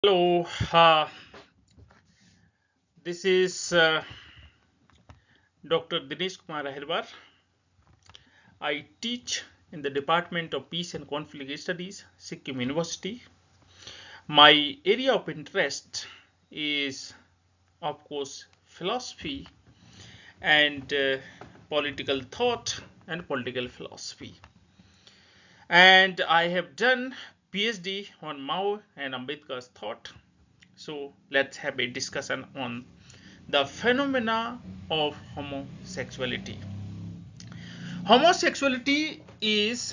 Hello, this is Dr. Dinesh Kumar Ahirwar. I teach in the Department of Peace and Conflict Studies, Sikkim University. My area of interest is, of course, philosophy and political thought and political philosophy. And I have done PhD on Mao and Ambedkar's thought. So let's have a discussion on the phenomena of homosexuality. Homosexuality is,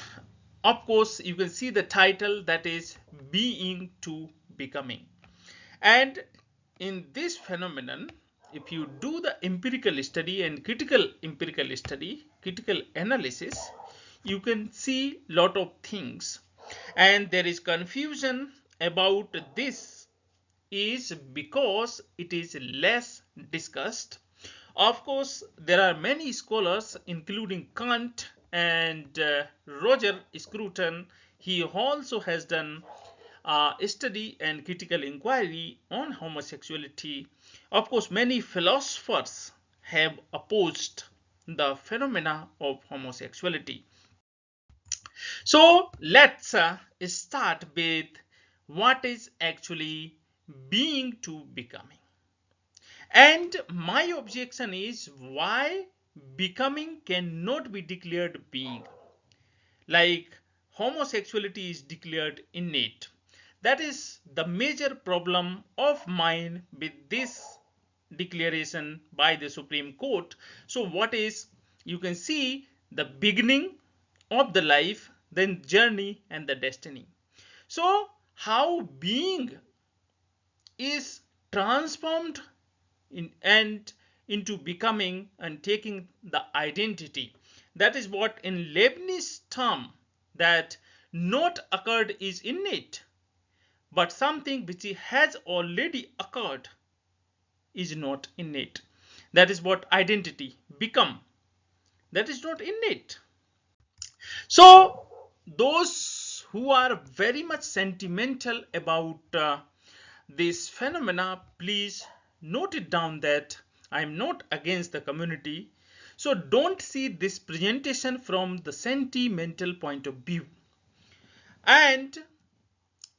of course, you can see the title, that is being to becoming. And in this phenomenon, if you do the empirical study and critical empirical study, critical analysis, you can see lot of things. And there is confusion about this is because it is less discussed. Of course, there are many scholars, including Kant and Roger Scruton. He also has done study and critical inquiry on homosexuality. Of course, many philosophers have opposed the phenomena of homosexuality. So let's start with what is actually being to becoming. And my objection is why becoming cannot be declared being. Like homosexuality is declared innate. That is the major problem of mine with this declaration by the Supreme Court. So what is, you can see the beginning of the life, then journey and the destiny. So how being is transformed and into becoming and taking the identity. That is what in Leibniz term that not occurred is innate, but something which has already occurred is not innate. That is what identity become. That is not innate. So those who are very much sentimental about this phenomena, please note it down that I am not against the community. So don't see this presentation from the sentimental point of view. And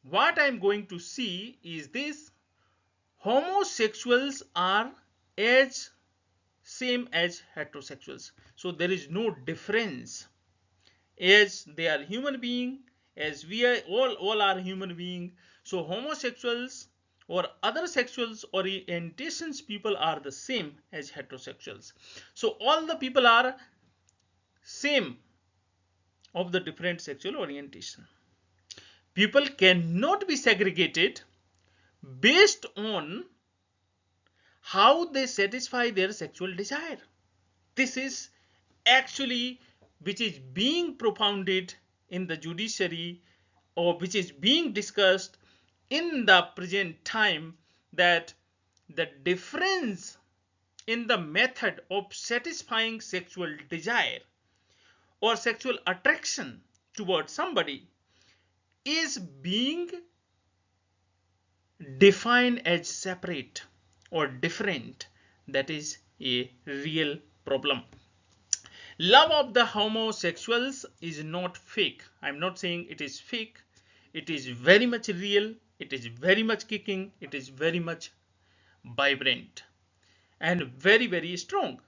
what I am going to see is this: homosexuals are as same as heterosexuals. So there is no difference, as they are human being, as we are all are human being. So homosexuals or other sexuals orientations people are the same as heterosexuals. So all the people are same of the different sexual orientation. People cannot be segregated based on how they satisfy their sexual desire. This is actually which is being propounded in the judiciary, or which is being discussed in the present time, that the difference in the method of satisfying sexual desire or sexual attraction towards somebody is being defined as separate or different. That is a real problem. Love of the homosexuals is not fake. I'm not saying it is fake. It is very much real. It is very much kicking. It is very much vibrant and very, very strong.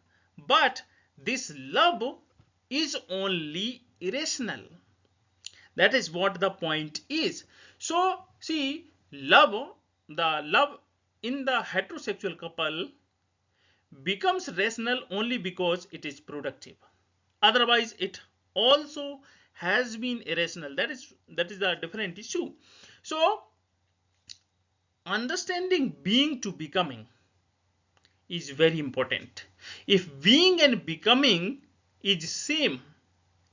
But this love is only irrational. That is what the point is. So, see, the love in the heterosexual couple becomes rational only because it is productive. Otherwise, it also has been irrational. That is a different issue. So, understanding being to becoming is very important. If being and becoming is same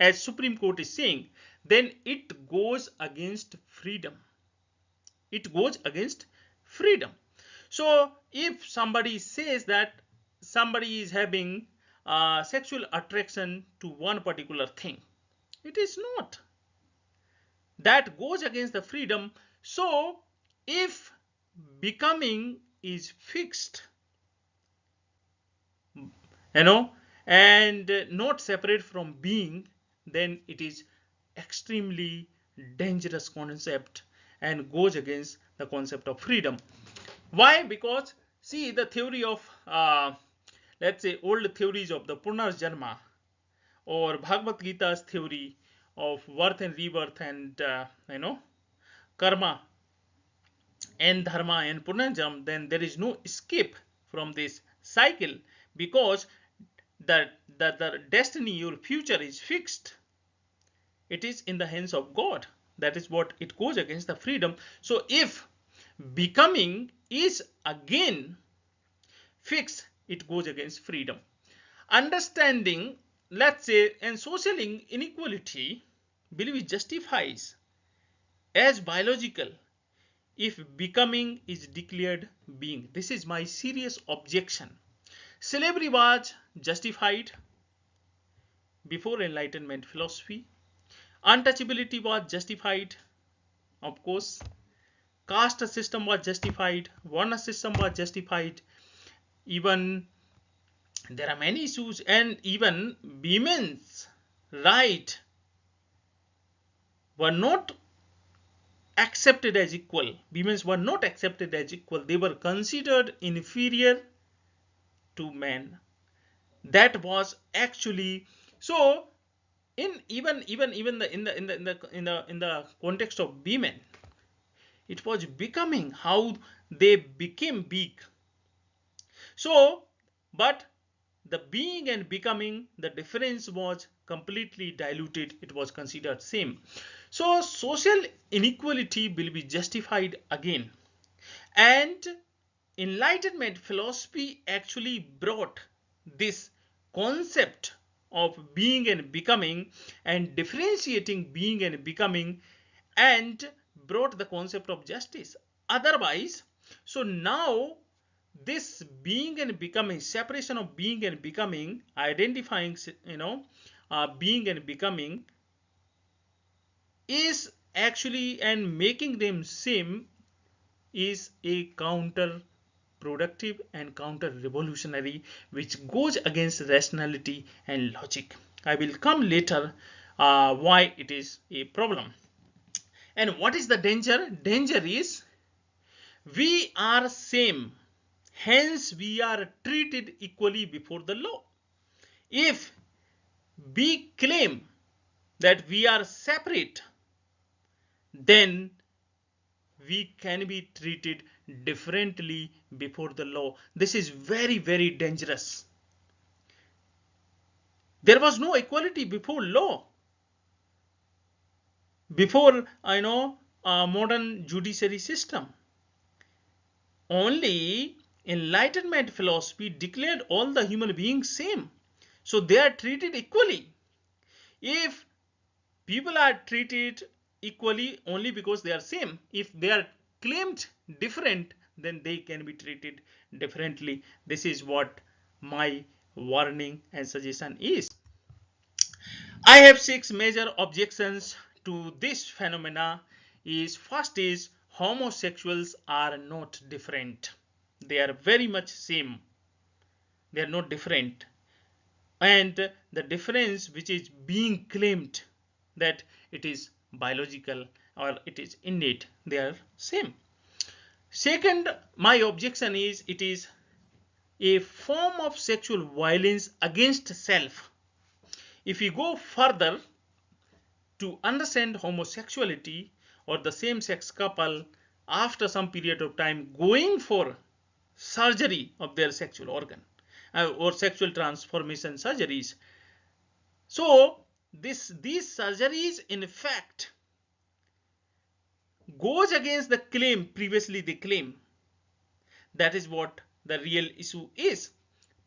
as Supreme Court is saying, then it goes against freedom. It goes against freedom. So if somebody says that somebody is having sexual attraction to one particular thing, it is not. That goes against the freedom. So if becoming is fixed, you know, and not separate from being, then it is extremely dangerous concept and goes against the concept of freedom. Why? Because see, the theory of let's say old theories of the Punarjanma or Bhagavad Gita's theory of birth and rebirth and karma and dharma and punarjam, then there is no escape from this cycle, because the destiny, your future is fixed. It is in the hands of God. That is what it goes against the freedom. So if becoming is again fixed, it goes against freedom. Understanding, let's say, and social inequality, believe justifies as biological if becoming is declared being. This is my serious objection. Slavery was justified before Enlightenment philosophy. Untouchability was justified, of course. Caste system was justified. Varna system was justified. Even there are many issues, and even women's right were not accepted as equal. Women were not accepted as equal. They were considered inferior to men. That was actually so. In the context of women, it was becoming how they became big. So, but the being and becoming, the difference was completely diluted. It was considered same. So social inequality will be justified again, and Enlightenment philosophy actually brought this concept of being and becoming and differentiating being and becoming, and brought the concept of justice. Otherwise, so now this being and becoming, separation of being and becoming, identifying being and becoming is actually, and making them same, is a counter productive and counter revolutionary, which goes against rationality and logic. I will come later why it is a problem. And what is the danger? Danger is we are same, hence we are treated equally before the law. If we claim that we are separate, then we can be treated differently before the law. This is very, very dangerous. There was no equality before law, before modern judiciary system. Only Enlightenment philosophy declared all the human beings same, so they are treated equally. If people are treated equally only because they are same, if they are claimed different, then they can be treated differently. This is what my warning and suggestion is. I have 6 major objections to this phenomena. First is homosexuals are not different. They are very much same. They are not different. And the difference which is being claimed, that it is biological or it is innate, they are same. Second, my objection is it is a form of sexual violence against self. If we go further to understand homosexuality or the same-sex couple, after some period of time going for surgery of their sexual organ or sexual transformation surgeries, so these surgeries in fact goes against the claim previously they claim. That is what the real issue is.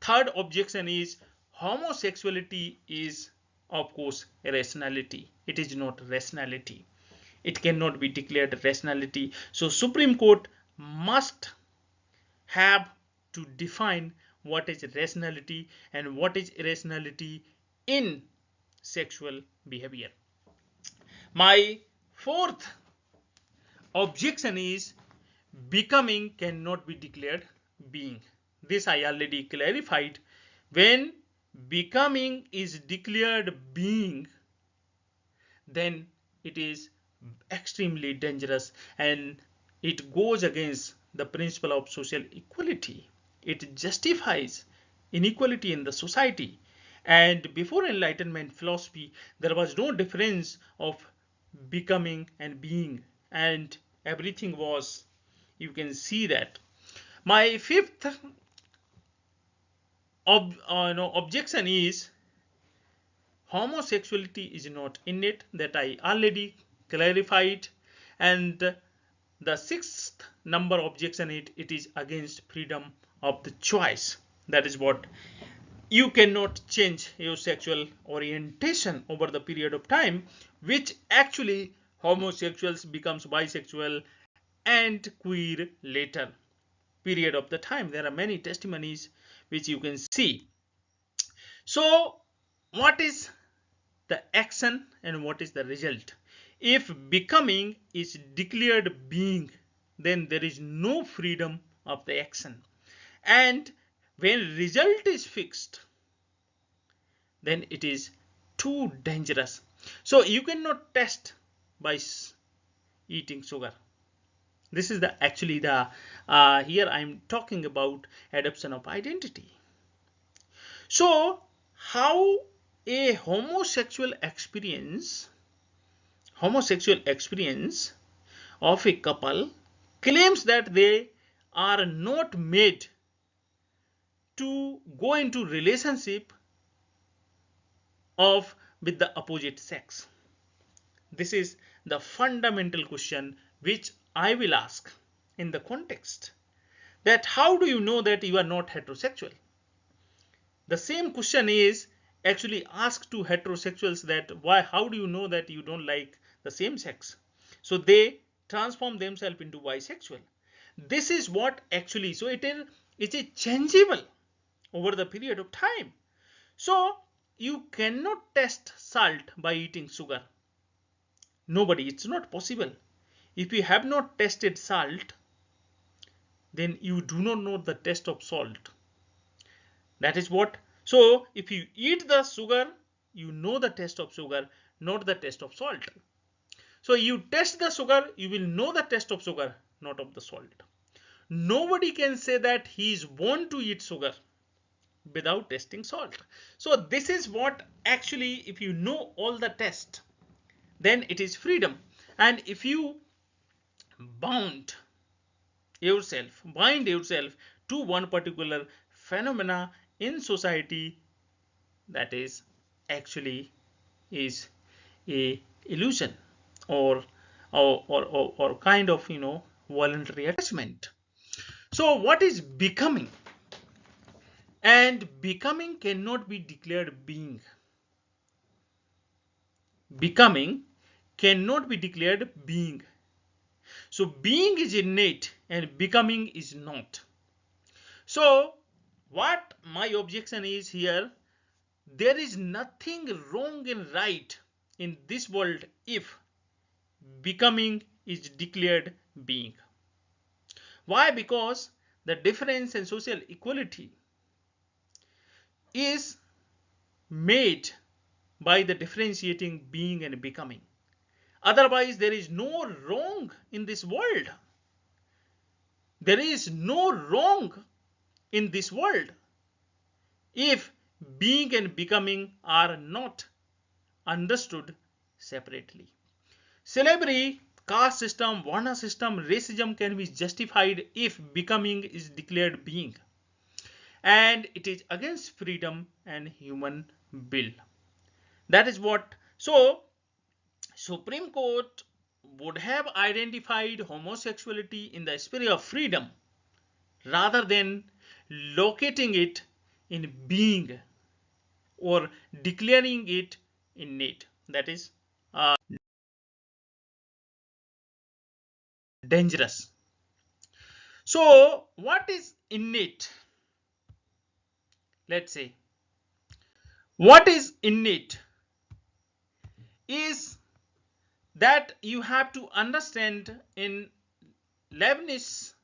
Third objection is homosexuality is, of course, irrationality. It is not rationality. It cannot be declared rationality. So Supreme Court must have to define what is rationality and what is irrationality in sexual behavior. My fourth objection is becoming cannot be declared being. This I already clarified. When becoming is declared being, then it is extremely dangerous, and it goes against the principle of social equality. It justifies inequality in the society. And before Enlightenment philosophy, there was no difference of becoming and being, and everything was, you can see that. My fifth objection is homosexuality is not innate, that I already clarified. And the sixth number objection, it is against freedom of the choice. That is what, you cannot change your sexual orientation over the period of time, which actually homosexuals becomes bisexual and queer later period of the time. There are many testimonies which you can see. So what is the action and what is the result? If becoming is declared being, then there is no freedom of the action. And when result is fixed, then it is too dangerous. So you cannot test by eating sugar. This is the actually the here I'm talking about adoption of identity. So how a homosexual experience of a couple claims that they are not made to go into relationship of with the opposite sex. This is the fundamental question which I will ask in the context, that how do you know that you are not heterosexual? The same question is actually asked to heterosexuals, that why, how do you know that you don't like the same sex? So they transform themselves into bisexual. This is what actually, so it is changeable over the period of time. So you cannot test salt by eating sugar. Nobody, it's not possible. If you have not tested salt, then you do not know the taste of salt. That is what. So if you eat the sugar, you know the taste of sugar, not the taste of salt. So you test the sugar, you will know the taste of sugar, not of the salt. Nobody can say that he is born to eat sugar without tasting salt. So this is what actually, if you know all the test, then it is freedom. And if you bind yourself to one particular phenomena in society, that is actually is a illusion, or kind of voluntary attachment. So what is becoming? And becoming cannot be declared being. Becoming cannot be declared being. So being is innate and becoming is not. So what my objection is here, there is nothing wrong and right in this world if becoming is declared being. Why? Because the difference in social equality is made by the differentiating being and becoming. Otherwise, there is no wrong in this world. There is no wrong in this world if being and becoming are not understood separately. Slavery, caste system, Varna system, racism can be justified if becoming is declared being. And it is against freedom and human will. That is what. So Supreme Court would have identified homosexuality in the spirit of freedom rather than locating it in being or declaring it innate. That is dangerous. So what is innate? Let's say what is innate is that you have to understand in Leibniz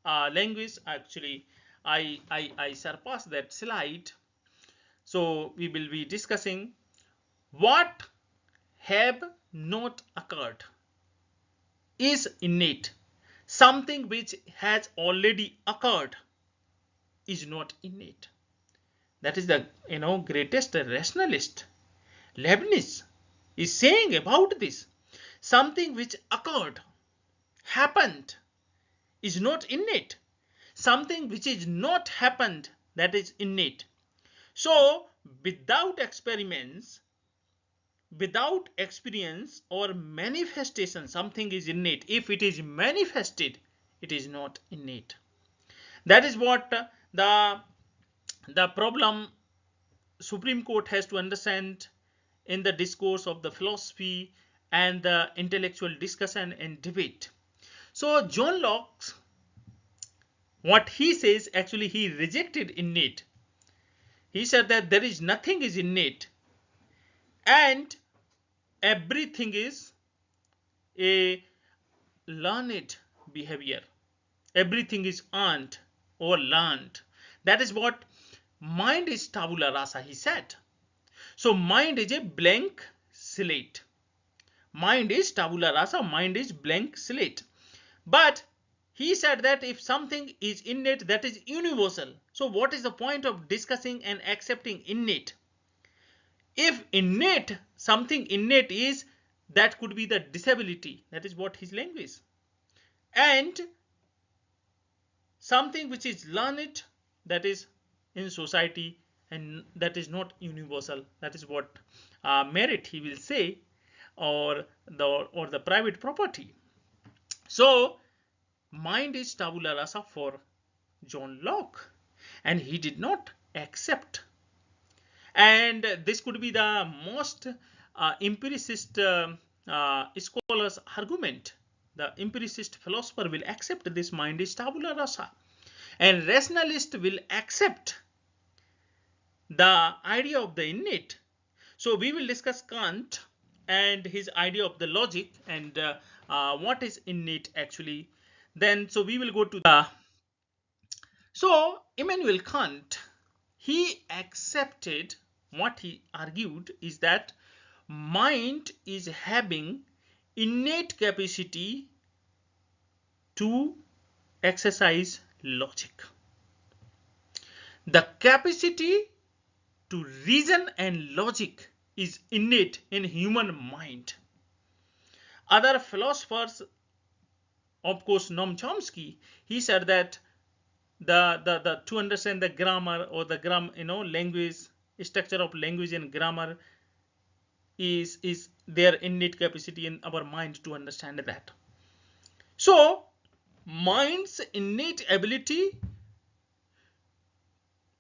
language, actually I surpassed that slide. So we will be discussing what have not occurred is innate. Something which has already occurred is not innate. That is the greatest rationalist. Leibniz is saying about this. Something which occurred, happened, is not innate. Something which is not happened, that is innate. So without experiments, without experience or manifestation, something is innate. If it is manifested, it is not innate. That is what the problem Supreme Court has to understand in the discourse of the philosophy and the intellectual discussion and debate. So John Locke, what he says, actually he rejected innate. He said that there is nothing is innate and everything is a learned behavior. Everything is earned or learned. That is what mind is, tabula rasa, he said. So mind is a blank slate. Mind is tabula rasa, mind is blank slate. But he said that if something is innate, that is universal. So what is the point of discussing and accepting innate? If innate, something innate is, that could be the disability. That is what his language. And something which is learned, that is in society, and that is not universal. That is what merit he will say, or the private property. So mind is tabula rasa for John Locke, and he did not accept. And this could be the most empiricist scholar's argument. The empiricist philosopher will accept this mind is tabula rasa, and rationalist will accept the idea of the innate. So we will discuss Kant and his idea of the logic and what is innate actually. Then so we will go to the so Immanuel Kant, he accepted, what he argued is that mind is having innate capacity to exercise logic. The capacity to reason and logic is innate in human mind. Other philosophers, of course, Noam Chomsky, he said that the to understand the grammar or the language, structure of language and grammar is their innate capacity in our mind to understand that. So mind's innate ability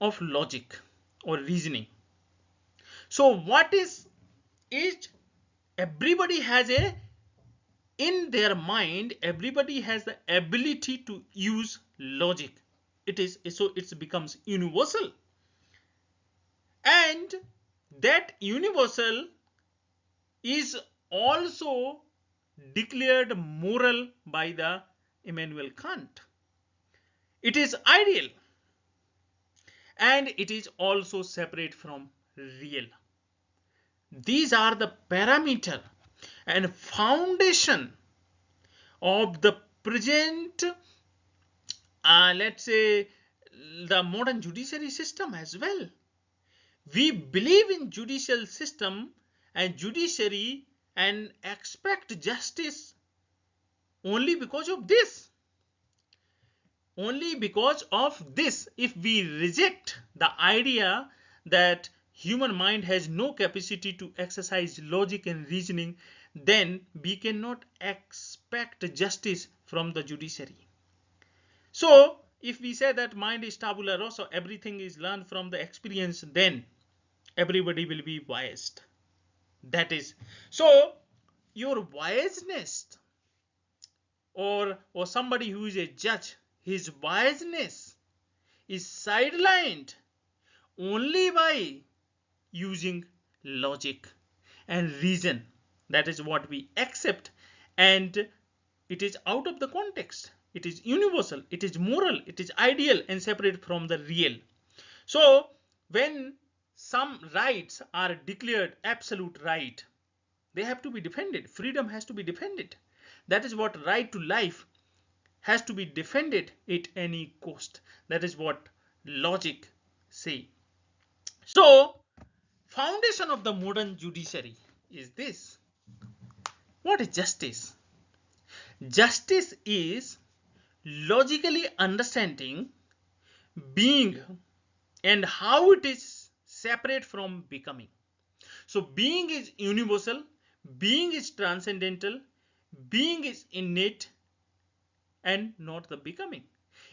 of logic or reasoning. So what is everybody has a, in their mind, everybody has the ability to use logic. It is so it becomes universal, and that universal is also declared moral by the Immanuel Kant. It is ideal, and it is also separate from real. These are the parameter and foundation of the present, let's say, the modern judiciary system as well. We believe in judicial system and judiciary and expect justice only because of this. Only because of this. If we reject the idea that human mind has no capacity to exercise logic and reasoning, then we cannot expect justice from the judiciary. So if we say that mind is tabula rasa, everything is learned from the experience, then everybody will be biased. That is, so your biasness, or somebody who is a judge, his biasness is sidelined only by using logic and reason. That is what we accept, and it is out of the context. It is universal, it is moral, it is ideal and separate from the real. So when some rights are declared absolute right, they have to be defended. Freedom has to be defended. That is what right to life has to be defended at any cost. That is what logic say. So foundation of the modern judiciary is this. What is justice? Justice is logically understanding being and how it is separate from becoming. So being is universal, being is transcendental, being is innate and not the becoming.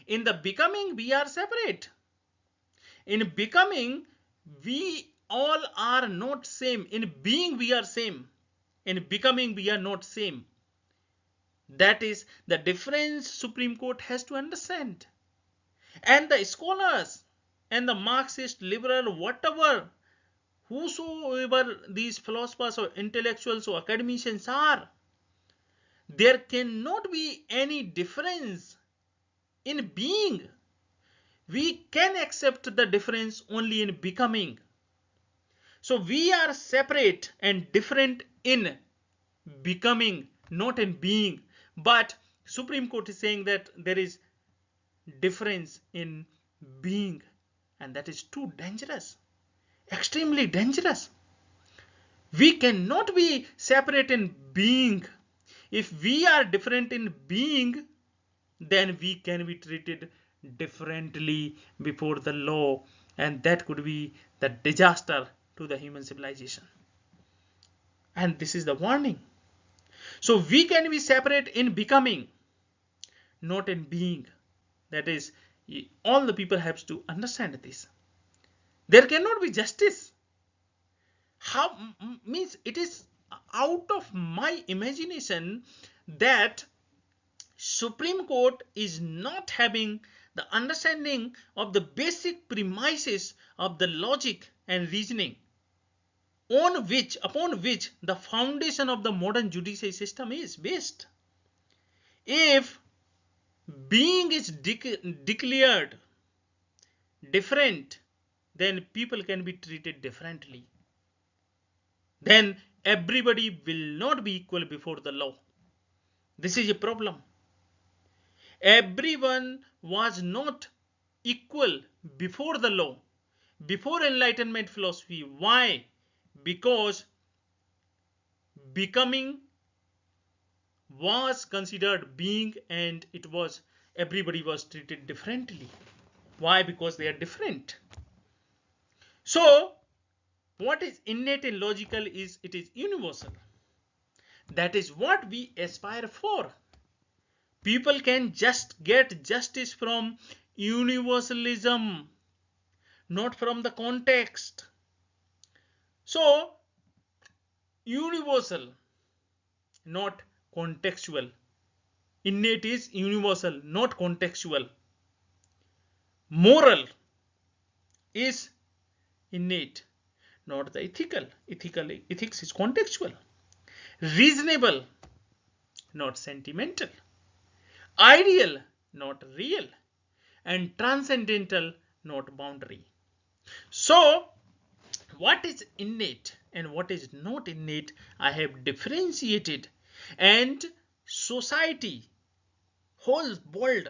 In the becoming we are separate. In becoming we all are not same. In being we are same. In becoming we are not same. That is the difference Supreme Court has to understand. And the scholars and the Marxist, liberal, whatever, whosoever these philosophers or intellectuals or academicians are, there cannot be any difference in being. We can accept the difference only in becoming. So we are separate and different in becoming, not in being. But Supreme Court is saying that there is difference in being, and that is too dangerous, extremely dangerous. We cannot be separate in being. If we are different in being, then we can be treated differently before the law, and that could be the disaster to the human civilization. And this is the warning. So we can be separate in becoming, not in being. That is, all the people have to understand this. There cannot be justice. How means it is out of my imagination that Supreme Court is not having the understanding of the basic premises of the logic and reasoning upon which the foundation of the modern judicial system is based. If being is declared different, then people can be treated differently. Then everybody will not be equal before the law. This is a problem. Everyone was not equal before the law, before Enlightenment philosophy. Why? Because becoming was considered being, and it was everybody was treated differently. Why? Because they are different. So what is innate and logical is it is universal. That is what we aspire for. People can just get justice from universalism, not from the context. So universal, not contextual. Innate is universal, not contextual. Moral is innate, not the ethical. Ethics is contextual. Reasonable, not sentimental. Ideal, not real. And transcendental, not boundary. So what is innate and what is not innate, I have differentiated. And society, whole world,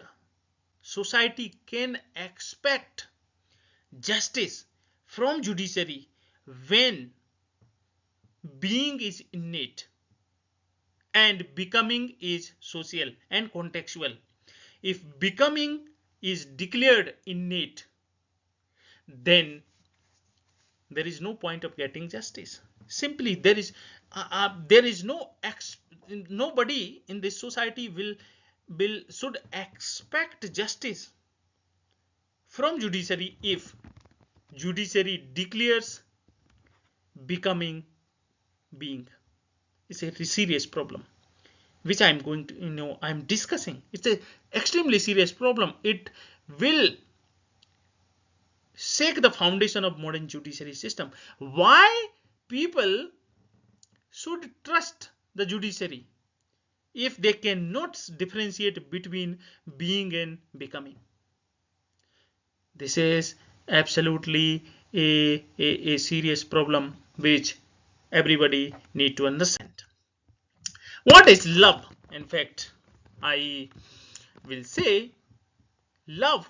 society can expect justice from judiciary when being is innate and becoming is social and contextual. If becoming is declared innate, then there is no point of getting justice. Simply there is nobody in this society should expect justice from judiciary if judiciary declares becoming being. It's a serious problem which I'm going to I'm discussing. It's a extremely serious problem. It will shake the foundation of modern judiciary system. Why people should trust the judiciary? if they cannot differentiate between being and becoming. This is absolutely a serious problem which everybody need to understand. What is love? In fact, I will say love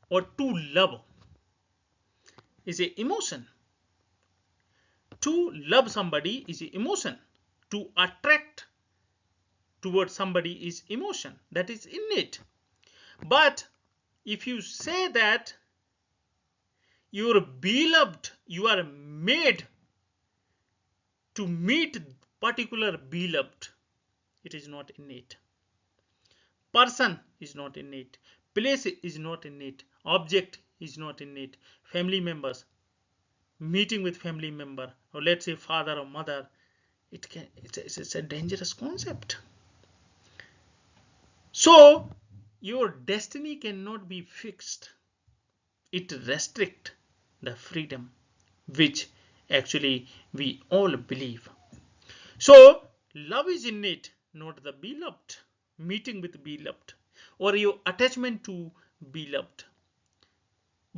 or to love is a emotion. To love somebody is a emotion. To attract towards somebody is emotion. That is innate. But if you say that you're beloved, you are made to meet particular beloved, it is not innate. Person is not innate. Place is not innate. Object is not innate. Family members, meeting with family member, or let's say father or mother, it's a dangerous concept. So your destiny cannot be fixed. It restricts the freedom which actually we all believe. So love is innate, not the beloved. Meeting with beloved or your attachment to beloved.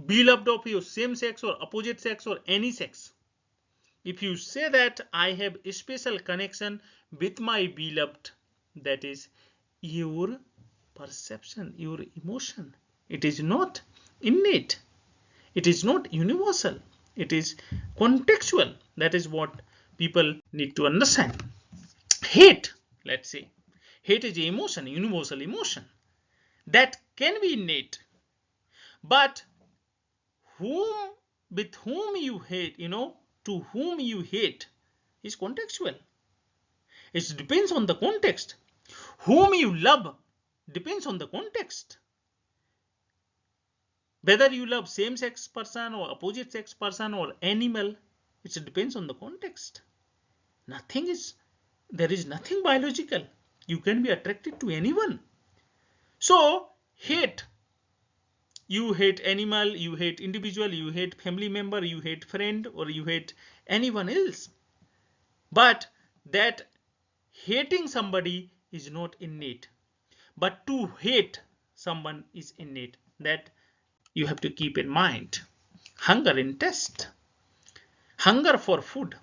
Beloved of your same sex or opposite sex or any sex. If you say that I have a special connection with my beloved, that is your perception, your emotion. It is not innate. It is not universal. It is contextual. That is what people need to understand. Hate, let's say. Hate is an emotion, universal emotion. That can be innate. But whom with whom you hate, to whom you hate is contextual. It depends on the context. Whom you love depends on the context. Whether you love same sex person or opposite sex person or animal, it depends on the context. There is nothing biological. You can be attracted to anyone. So hate, you hate animal, you hate individual, you hate family member, you hate friend, or you hate anyone else. But that hating somebody is not innate. But to hate someone is innate. That you have to keep in mind. Hunger in test. Hunger for food.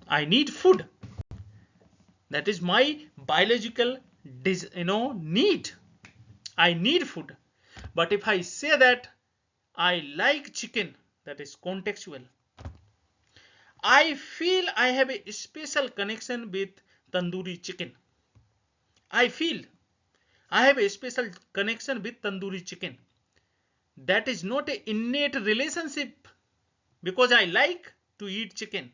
I need food. That is my biological need. I need food. But if I say that I like chicken, that is contextual. I feel I have a special connection with tandoori chicken. I feel I have a special connection with tandoori chicken. That is not an innate relationship because I like to eat chicken.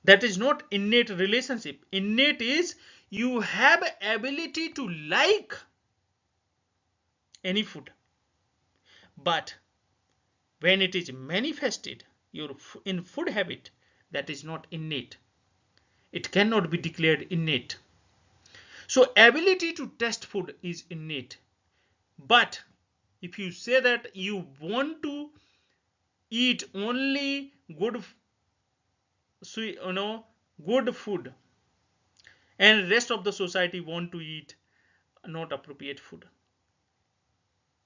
That is not innate relationship. Innate is you have ability to like any food. But when it is manifested in food habit, that is not innate. It cannot be declared innate. So ability to taste food is innate. But if you say that you want to eat only good food and rest of the society want to eat not appropriate food,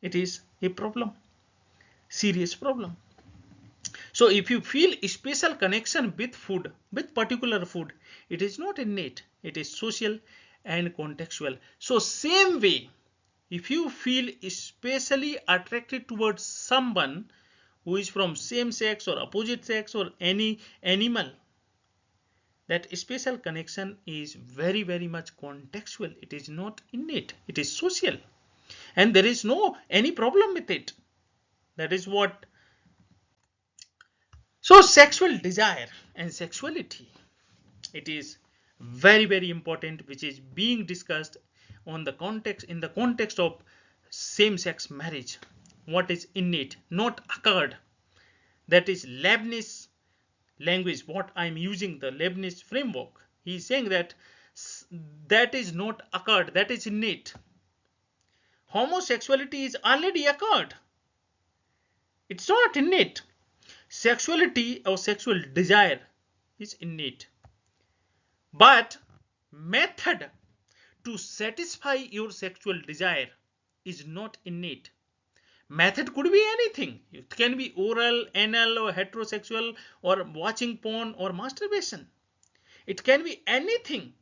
it is a problem, serious problem. So if you feel a special connection with food, with particular food, it is not innate, it is social and contextual. So same way, if you feel especially attracted towards someone who is from same sex or opposite sex or any animal, that special connection is very very much contextual. It is not innate, it is social, and there is no any problem with it. That is what. So sexual desire and sexuality, it is very very important, which is being discussed on the context in the context of same sex marriage. What is innate, not occurred. That is Leibniz language, what I'm using, the Leibniz framework. He's saying that that is not occurred, that is innate. Homosexuality is already occurred. It's not innate. Sexuality or sexual desire is innate. But method to satisfy your sexual desire is not innate. Method could be anything. It can be oral, anal, or heterosexual, or watching porn, or masturbation. It can be anything.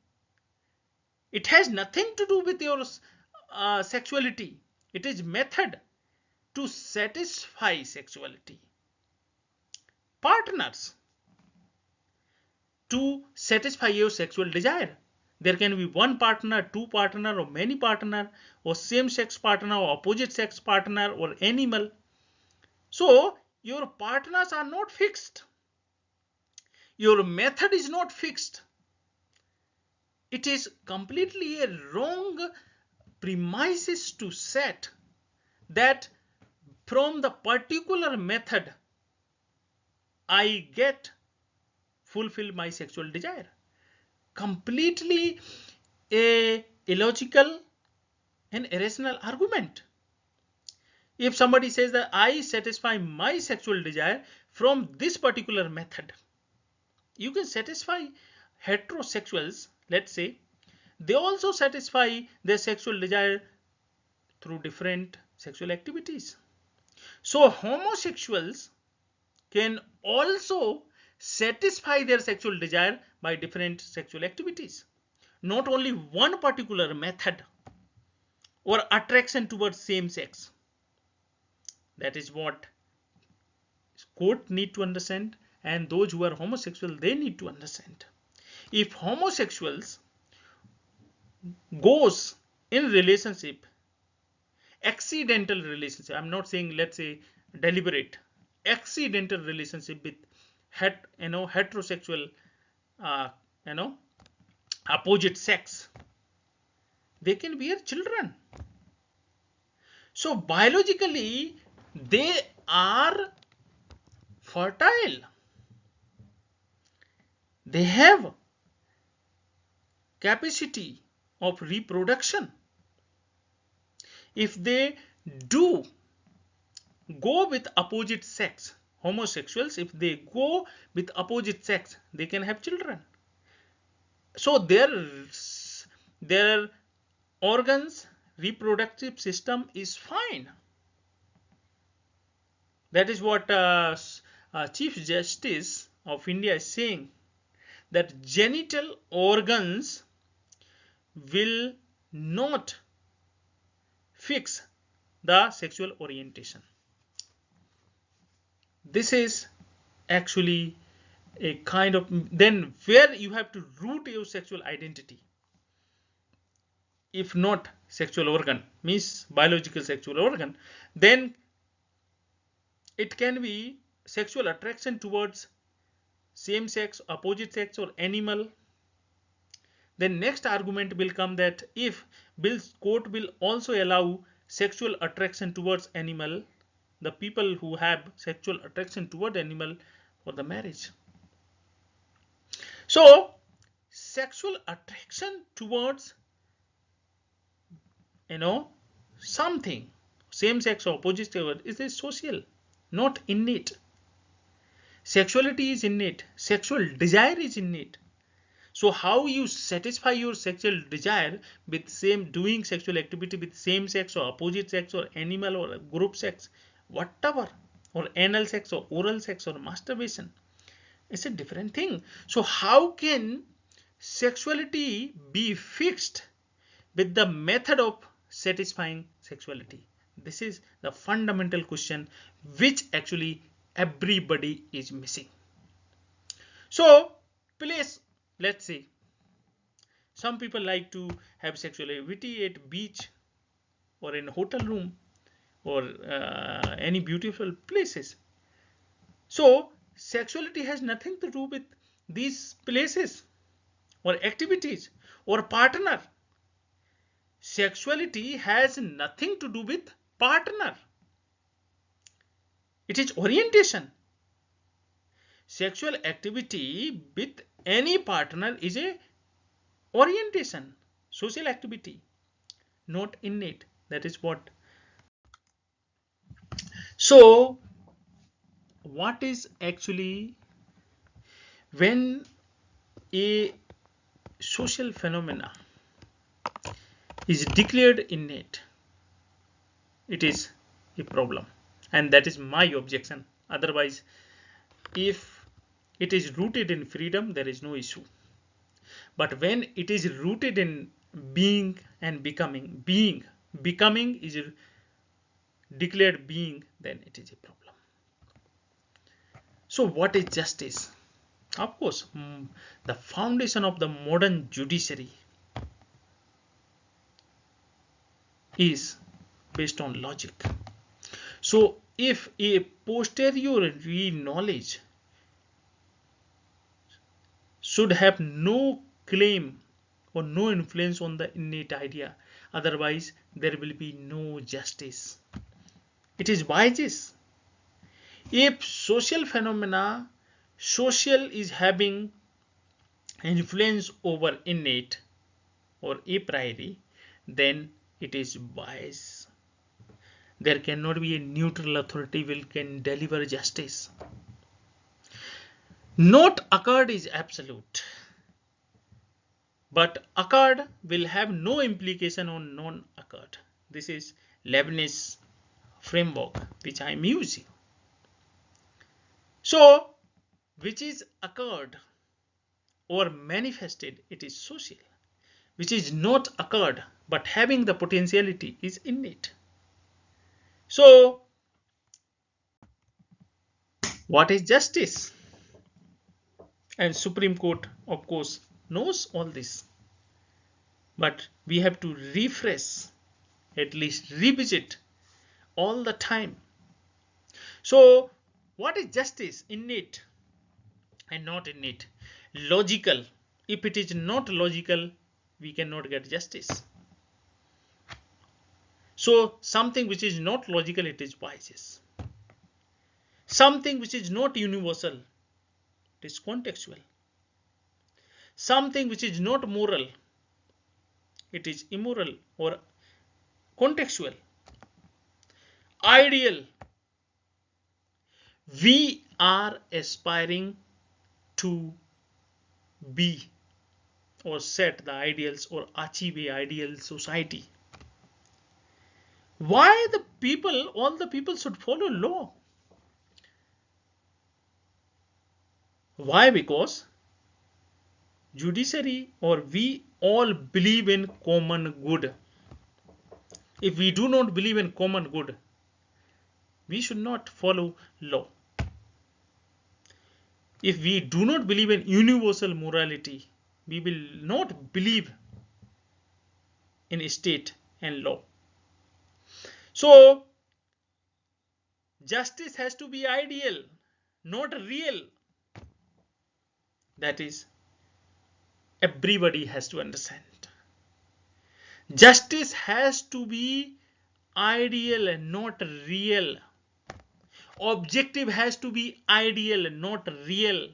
It has nothing to do with your sexuality. It is method to satisfy sexuality. Partners to satisfy your sexual desire. There can be one partner, two partner, or many partner, or same-sex partner, or opposite-sex partner, or animal. So your partners are not fixed. Your method is not fixed. It is completely a wrong premises to set that from the particular method I get fulfill my sexual desire. Completely a illogical and irrational argument. If somebody says that I satisfy my sexual desire from this particular method, you can satisfy heterosexuals, let's say, they also satisfy their sexual desire through different sexual activities. So homosexuals can also satisfy their sexual desire by different sexual activities. Not only one particular method or attraction towards same sex. That is what court need to understand, and those who are homosexual, they need to understand. If homosexuals goes in relationship, accidental relationship, I'm not saying let's say deliberate, accidental relationship with heterosexual uh, you know opposite sex, they can bear children. So biologically they are fertile, they have capacity of reproduction. If they do go with opposite sex, homosexuals, if they go with opposite sex, they can have children. So their organs, reproductive system is fine. That is what Chief Justice of India is saying, that genital organs will not fix the sexual orientation. This is actually a kind of, then where you have to root your sexual identity. If not sexual organ, means biological sexual organ, then it can be sexual attraction towards same sex, opposite sex, or animal. Then next argument will come that if Bill's court will also allow sexual attraction towards animal, the people who have sexual attraction toward animal for the marriage. So sexual attraction towards something, same sex or opposite sex, is a social, not innate. Sexuality is innate, sexual desire is innate. So how you satisfy your sexual desire with same doing sexual activity with same sex or opposite sex or animal or group sex, whatever, or anal sex or oral sex or masturbation, it's a different thing. So how can sexuality be fixed with the method of satisfying sexuality? This is the fundamental question which actually everybody is missing. So please, let's say some people like to have sexual activity at beach or in a hotel room or any beautiful places. So sexuality has nothing to do with these places or activities or partner. Sexuality has nothing to do with partner. It is orientation. Sexual activity with any partner is a orientation, social activity, not innate. That is what. So what is actually when a social phenomena is declared innate, it is a problem, and that is my objection. Otherwise, if it is rooted in freedom, there is no issue. But when it is rooted in being and becoming is declared being, then it is a problem. So what is justice? Of course, the foundation of the modern judiciary is based on logic. So if a posteriori knowledge should have no claim or no influence on the innate idea, otherwise there will be no justice. It is biases. If social phenomena, social is having influence over innate or a priori, then it is bias. There cannot be a neutral authority which can deliver justice. Not occurred is absolute, but occurred will have no implication on non-occurred. This is Leibniz framework which I am using. So, which is occurred or manifested, it is social. Which is not occurred but having the potentiality is innate. So, what is justice? And Supreme Court, of course, knows all this. But we have to refresh, at least revisit all the time. So, what is justice? Innate and not innate. Logical. If it is not logical, we cannot get justice. So, something which is not logical, it is biases. Something which is not universal, it is contextual. Something which is not moral, it is immoral or contextual. Ideal. We are aspiring to be or set the ideals or achieve a ideal society. Why all the people should follow law? Why? Because judiciary or we all believe in common good. If we do not believe in common good, we should not follow law. If we do not believe in universal morality, we will not believe in state and law. So, justice has to be ideal, not real. That is, everybody has to understand. Justice has to be ideal and not real. Objective has to be ideal, not real.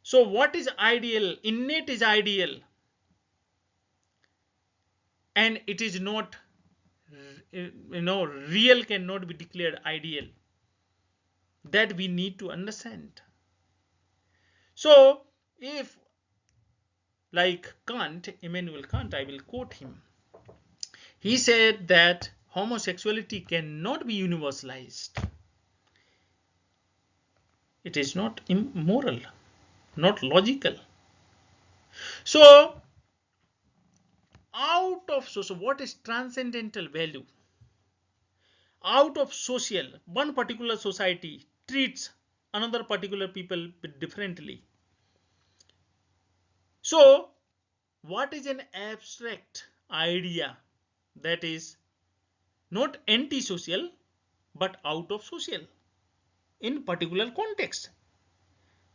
So what is ideal? Innate is ideal. And it is not, real cannot be declared ideal. That we need to understand. So if, like Kant, Immanuel Kant, I will quote him. He said that homosexuality cannot be universalized. It is not immoral, not logical. So, out of social, what is transcendental value? Out of social, one particular society treats another particular people differently. So, what is an abstract idea that is not anti-social but out of social in particular context?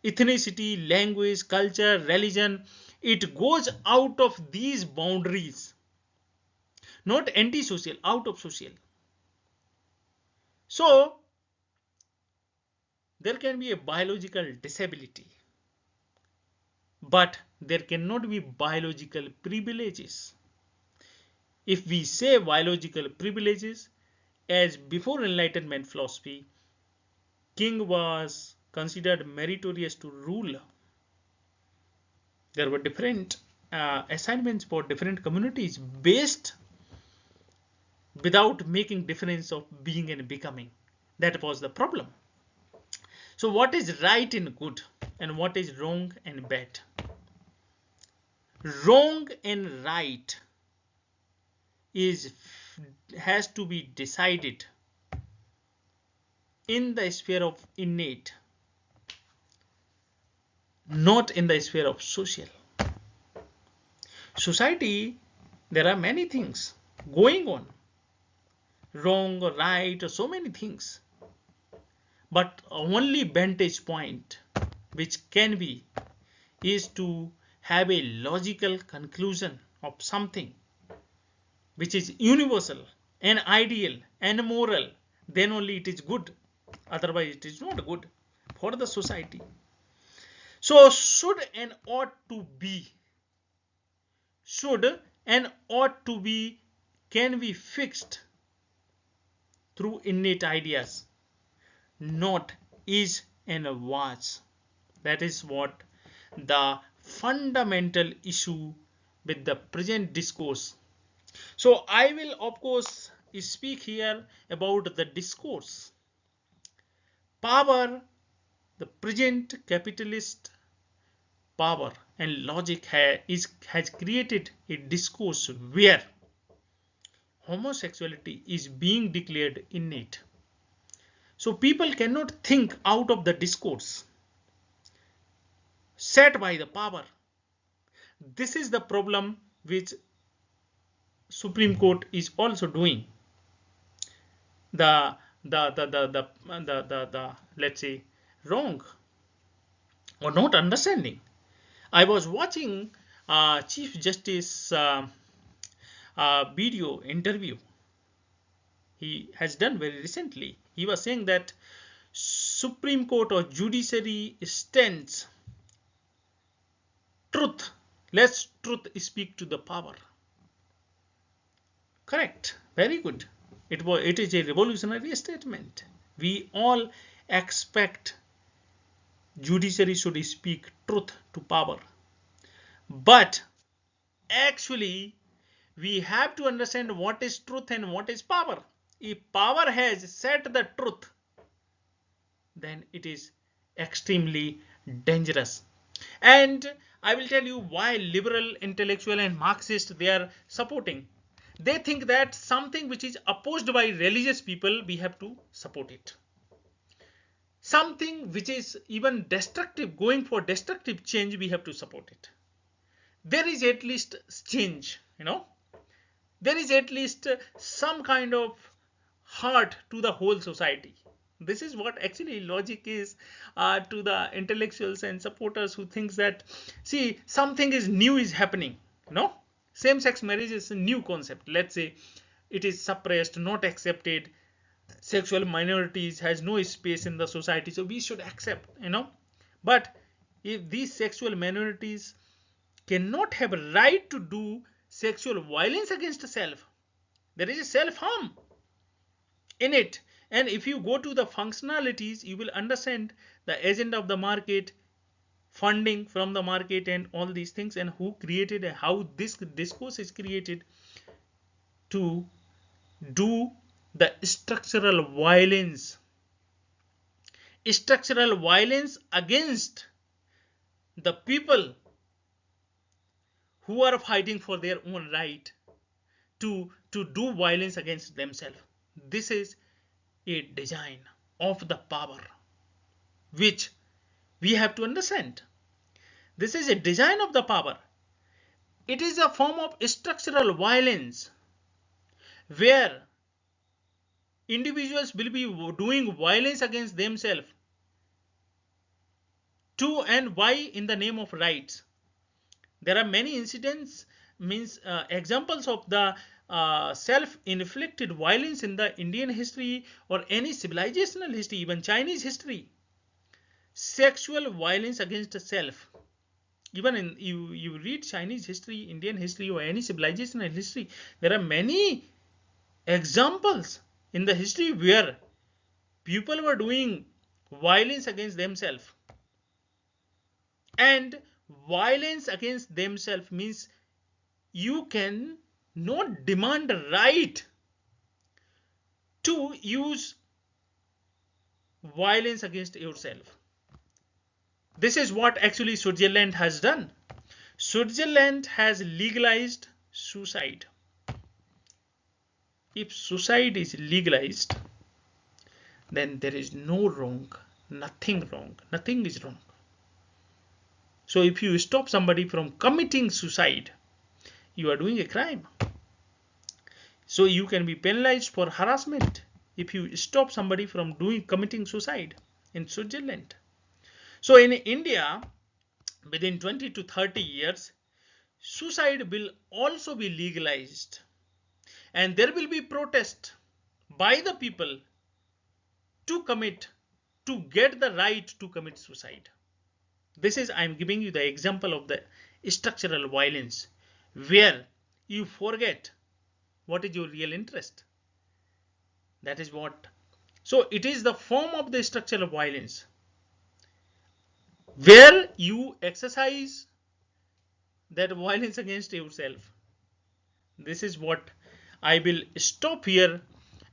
Ethnicity, language, culture, religion, it goes out of these boundaries. Not anti-social, out of social. So, there can be a biological disability, but there cannot be biological privileges. If we say biological privileges, as before Enlightenment philosophy, king was considered meritorious to rule. There were different assignments for different communities based without making difference of being and becoming. That was the problem. So what is right and good and what is wrong and bad? Wrong and right is has to be decided in the sphere of innate, not in the sphere of social. Society, there are many things going on, wrong or right or so many things, but only vantage point which can be is to have a logical conclusion of something which is universal and ideal and moral, then only it is good. Otherwise, it is not good for the society. So, should and ought to be can be fixed through innate ideas, not is and was. That is what the fundamental issue with the present discourse. So I will of course speak here about the discourse. Power, the present capitalist power and logic has created a discourse where homosexuality is being declared innate. So people cannot think out of the discourse set by the power. This is the problem which Supreme Court is also doing. The let's say wrong or not understanding. I was watching Chief Justice video interview he has done very recently. He was saying that Supreme Court or judiciary stands truth. Let truth speak to the power. Correct. Very good. It is a revolutionary statement. We all expect judiciary should speak truth to power. But actually, we have to understand what is truth and what is power. If power has said the truth, then it is extremely dangerous. And I will tell you why liberal, intellectual and Marxist they are supporting. They think that something which is opposed by religious people, we have to support it. Something which is even destructive, going for destructive change, we have to support it. There is at least change, there is at least some kind of heart to the whole society. This is what actually logic is to the intellectuals and supporters who thinks that, see, something is new is happening. Same-sex marriage is a new concept. Let's say it is suppressed, not accepted. Sexual minorities has no space in the society, so we should accept. But if these sexual minorities cannot have a right to do sexual violence against self, there is a self-harm in it. And if you go to the functionalities, you will understand the agenda of the market, funding from the market and all these things, and who created and how this discourse is created to do the structural violence against the people who are fighting for their own right to do violence against themselves. This is a design of the power which we have to understand. This is a design of the power. It is a form of structural violence where individuals will be doing violence against themselves to and why in the name of rights. There are many incidents, examples of the self-inflicted violence in the Indian history or any civilizational history, even Chinese history. Sexual violence against self. Even in you read Chinese history, Indian history, or any civilizational history, there are many examples in the history where people were doing violence against themselves. And violence against themselves means you can not demand the right to use violence against yourself. This is what actually Switzerland has done. Switzerland has legalized suicide. If suicide is legalized, then there is no wrong, nothing wrong, nothing is wrong. So if you stop somebody from committing suicide, you are doing a crime. So you can be penalized for harassment if you stop somebody from committing suicide in Switzerland. So in India, within 20 to 30 years, suicide will also be legalized, and there will be protest by the people to get the right to commit suicide. This is, I'm giving you the example of the structural violence where you forget what is your real interest. That is what. So it is the form of the structural violence where you exercise that violence against yourself. This is what I will stop here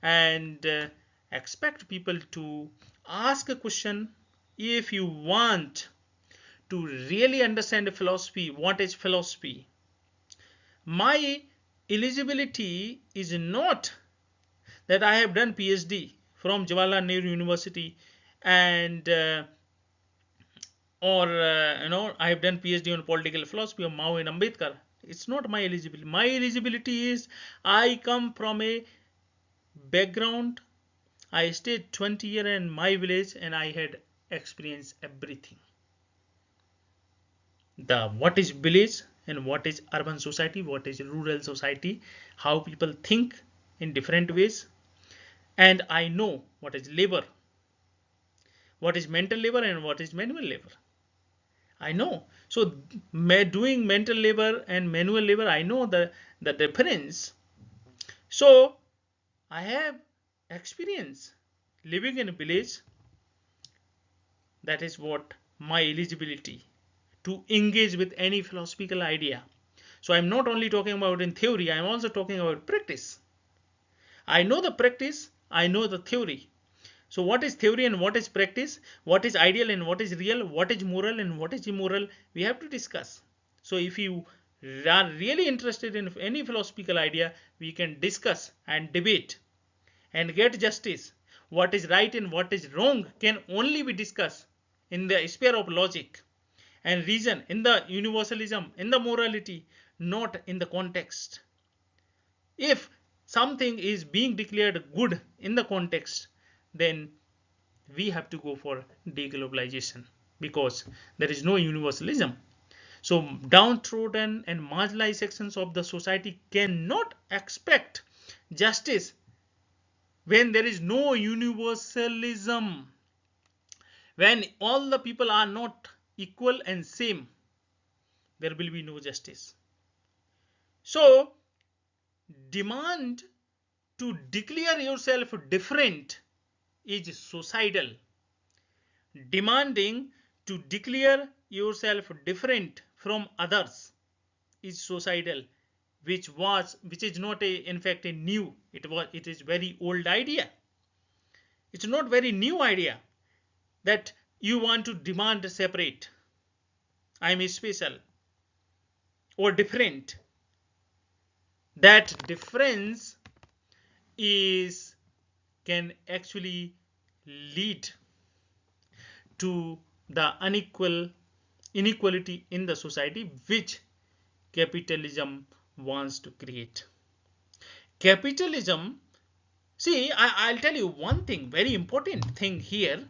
and expect people to ask a question. If you want to really understand philosophy, what is philosophy? My eligibility is not that I have done PhD from Jawaharlal Nehru University and I have done PhD on political philosophy of Mao and Ambedkar. It's not my eligibility. My eligibility is I come from a background. I stayed 20 years in my village and I had experienced everything. What is village and what is urban society, what is rural society, how people think in different ways. And I know what is labor, what is mental labor and what is manual labor. I know. So doing mental labor and manual labor, I know the difference. So I have experience living in a village. That is what my eligibility to engage with any philosophical idea. So I'm not only talking about in theory, I'm also talking about practice. I know the practice, I know the theory. So what is theory and what is practice? What is ideal and what is real? What is moral and what is immoral? We have to discuss. So if you are really interested in any philosophical idea, we can discuss and debate and get justice. What is right and what is wrong can only be discussed in the sphere of logic and reason, in the universalism, in the morality, not in the context. If something is being declared good in the context, then we have to go for deglobalization because there is no universalism. So downtrodden and marginalized sections of the society cannot expect justice when there is no universalism. When all the people are not equal and same, there will be no justice. So demand to declare yourself different is suicidal. Demanding to declare yourself different from others is suicidal, which is not in fact a new. It is very old idea. It's not very new idea that you want to demand separate. I am special or different. That difference can actually lead to the inequality in the society which capitalism wants to create. Capitalism, see, I'll tell you one thing, very important thing here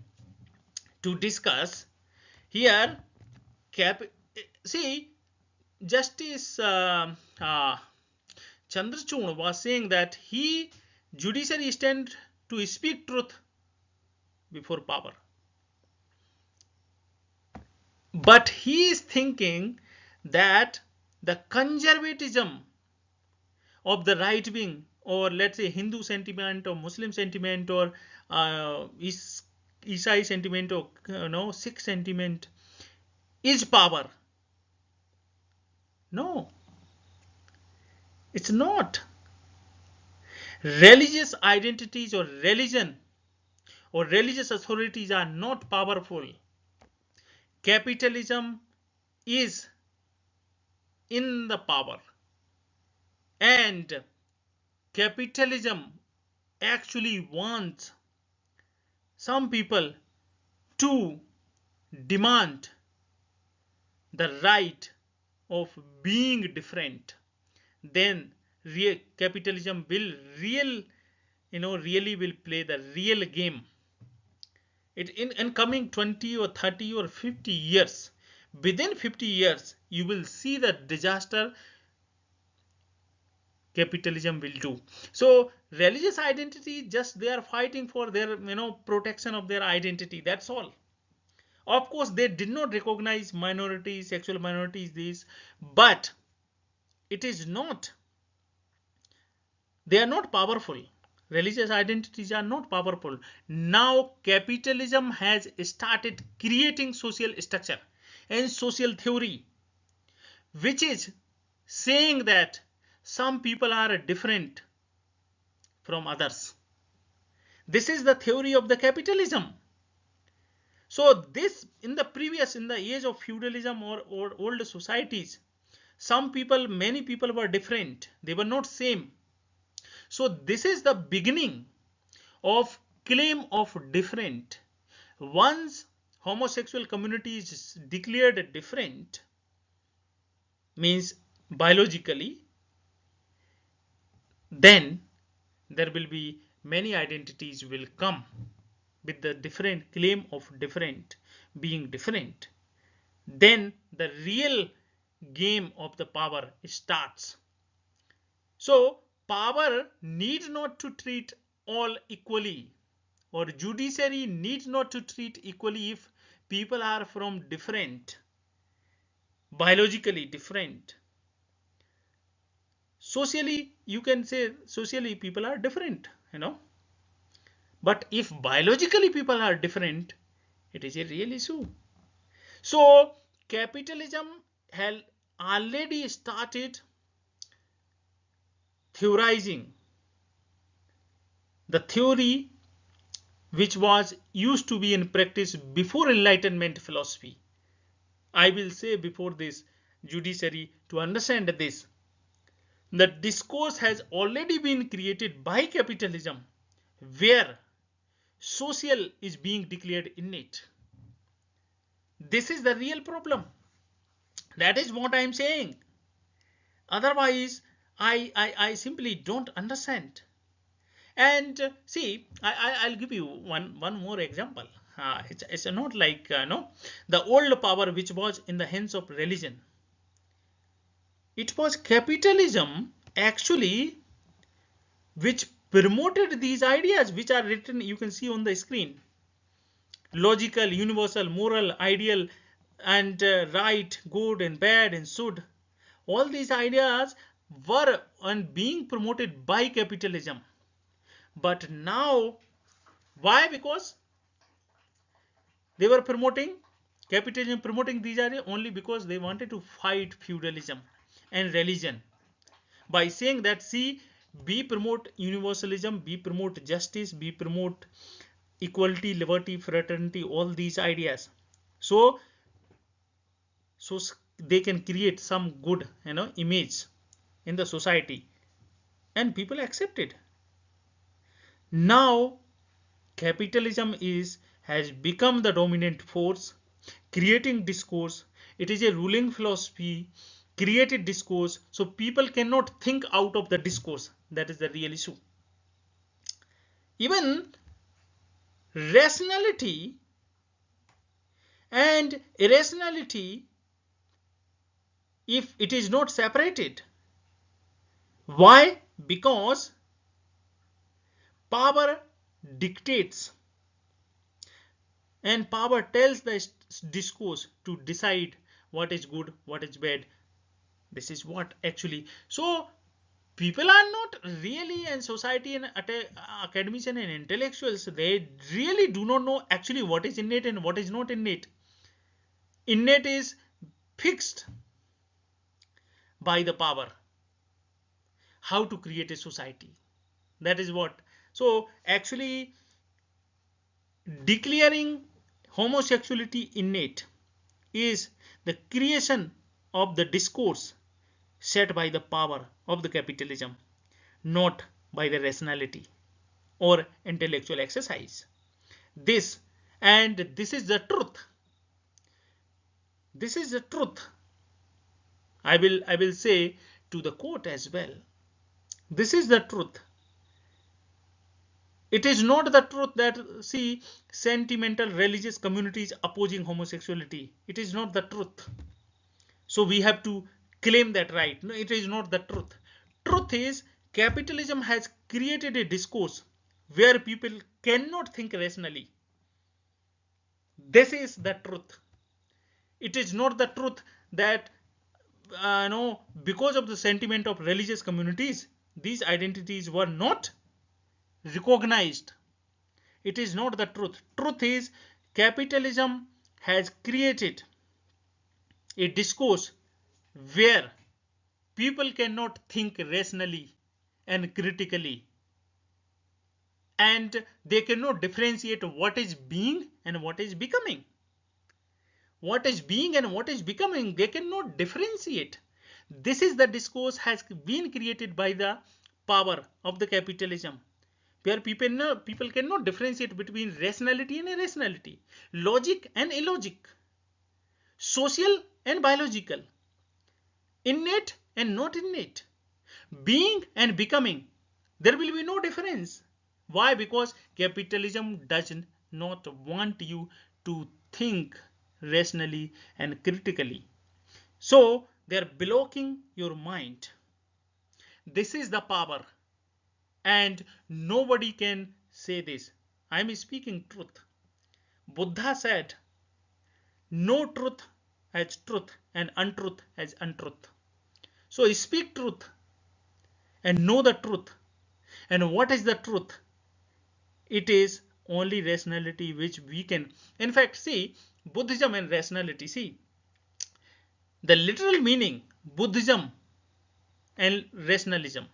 to discuss. Here, see, Justice Chandrachud was saying that judiciary stand to speak truth before power. But he is thinking that the conservatism of the right wing, or let's say Hindu sentiment or Muslim sentiment or Isai sentiment or Sikh sentiment is power. No, it's not. Religious identities or religion or religious authorities are not powerful. Capitalism is in the power, and capitalism actually wants some people to demand the right of being different. Then capitalism will really will play the real game. In coming 20 or 30 or 50 years, within 50 years you will see the disaster capitalism will do. So religious identity, just they are fighting for their protection of their identity, that's all. Of course they did not recognize minorities, sexual minorities, these, but it is not, they are not powerful. Religious identities are not powerful. Now capitalism has started creating social structure and social theory, which is saying that some people are different from others. This is the theory of the capitalism. So this, in the age of feudalism or old societies, some people, many people were different, they were not same. So this is the beginning of claim of different. Once homosexual community is declared different, means biologically, then there will be many identities will come with the different claim of different, being different. Then the real game of the power starts. So power need not to treat all equally, or judiciary needs not to treat equally if people are from different, biologically different. Socially, you can say socially people are different. But if biologically people are different, it is a real issue. So capitalism had already started theorizing the theory which was used to be in practice before Enlightenment philosophy. I will say before this judiciary, to understand this, the discourse has already been created by capitalism where social is being declared innate. This is the real problem. That is what I am saying. Otherwise, I simply don't understand. And see, I'll give you one more example. It's not like no, the old power which was in the hands of religion. It was capitalism actually which promoted these ideas which are written, you can see on the screen: logical, universal, moral, ideal, and right, good and bad and should. All these ideas were and being promoted by capitalism. But now, why? Because they were promoting, capitalism promoting these ideas only because they wanted to fight feudalism and religion by saying that, see, we promote universalism, we promote justice, we promote equality, liberty, fraternity, all these ideas. So so they can create some good image in the society, and people accept it. Now capitalism has become the dominant force, creating discourse. It is a ruling philosophy, created discourse, so people cannot think out of the discourse. That is the real issue. Even rationality and irrationality, if it is not separated, why? Because power dictates and power tells the discourse to decide what is good, what is bad. This is what actually. So people are not really, and society and academicians and intellectuals, they really do not know actually what is innate and what is not innate. Innate is fixed, by the power, how to create a society. That is what. So actually, declaring homosexuality innate is the creation of the discourse set by the power of the capitalism, not by the rationality or intellectual exercise. This and this is the truth. This is the truth. I will say to the court as well. This is the truth. It is not the truth that see sentimental religious communities opposing homosexuality. It is not the truth. So we have to claim that right. No, it is not the truth. Truth is capitalism has created a discourse where people cannot think rationally. This is the truth. It is not the truth that no, because of the sentiment of religious communities, these identities were not recognized. It is not the truth. Truth is capitalism has created a discourse where people cannot think rationally and critically, and they cannot differentiate what is being and what is becoming. What is being and what is becoming, they cannot differentiate. This is the discourse has been created by the power of the capitalism, where people cannot differentiate between rationality and irrationality, logic and illogic, social and biological, innate and not innate, being and becoming. There will be no difference. Why? Because capitalism does not want you to think rationally and critically. So they are blocking your mind. This is the power, and nobody can say this. I am speaking truth. Buddha said, no truth as truth and untruth as untruth. So speak truth and know the truth. And what is the truth? It is only rationality which we can. In fact, see, Buddhism and rationality. See, the literal meaning, Buddhism and rationalism,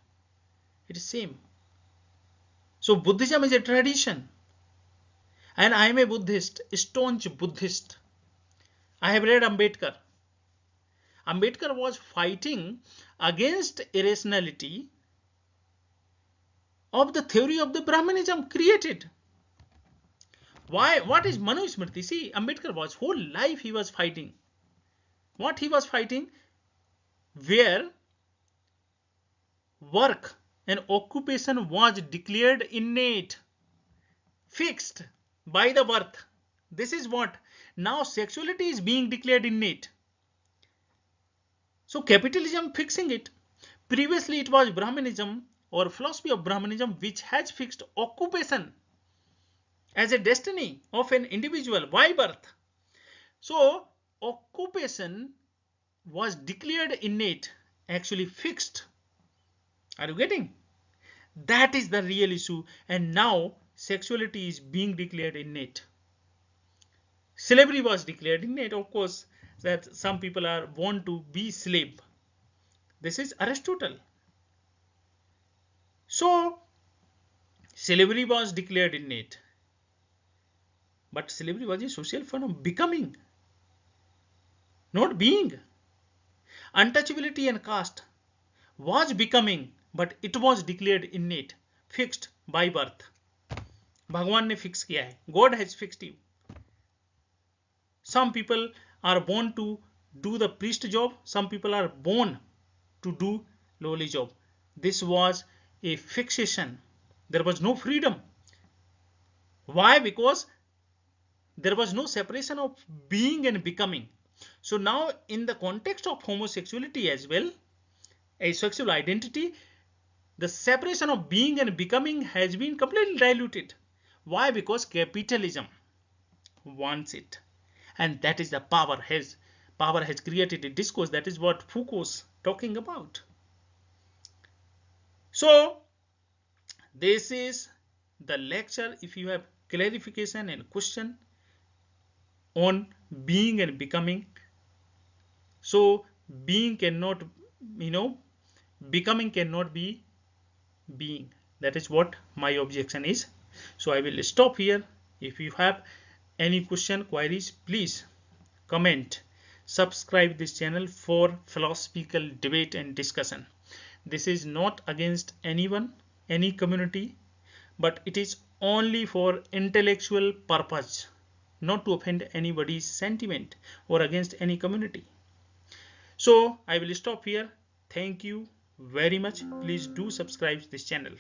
it is same. So Buddhism is a tradition, and I am a Buddhist, a staunch Buddhist. I have read Ambedkar. Ambedkar was fighting against irrationality of the theory of the Brahmanism created. Why? What is Manusmriti? See, Ambedkar was whole life he was fighting. What he was fighting? Where work and occupation was declared innate, fixed by the birth. This is what. Now sexuality is being declared innate. So capitalism fixing it. Previously it was Brahmanism or philosophy of Brahmanism which has fixed occupation as a destiny of an individual by birth. So occupation was declared innate, actually fixed. Are you getting? That is the real issue. And now sexuality is being declared innate. Slavery was declared innate, of course, that some people are born to be slave. This is Aristotle. So slavery was declared innate. But slavery was a social form of becoming, not being. Untouchability and caste was becoming, but it was declared innate, fixed by birth. भगवान ने fix किया है. God has fixed you. Some people are born to do the priest job. Some people are born to do lowly job. This was a fixation. There was no freedom. Why? Because there was no separation of being and becoming. So now in the context of homosexuality as well, a sexual identity, the separation of being and becoming has been completely diluted. Why? Because capitalism wants it, and that is the power has created a discourse. That is what Foucault's talking about. So this is the lecture. If you have clarification and question on being and becoming, so being cannot becoming cannot be being. That is what my objection is. So I will stop here. If you have any question, queries, please comment. Subscribe this channel for philosophical debate and discussion. This is not against anyone, any community, but it is only for intellectual purpose, not to offend anybody's sentiment or against any community. So I will stop here. Thank you very much. Please do subscribe this channel.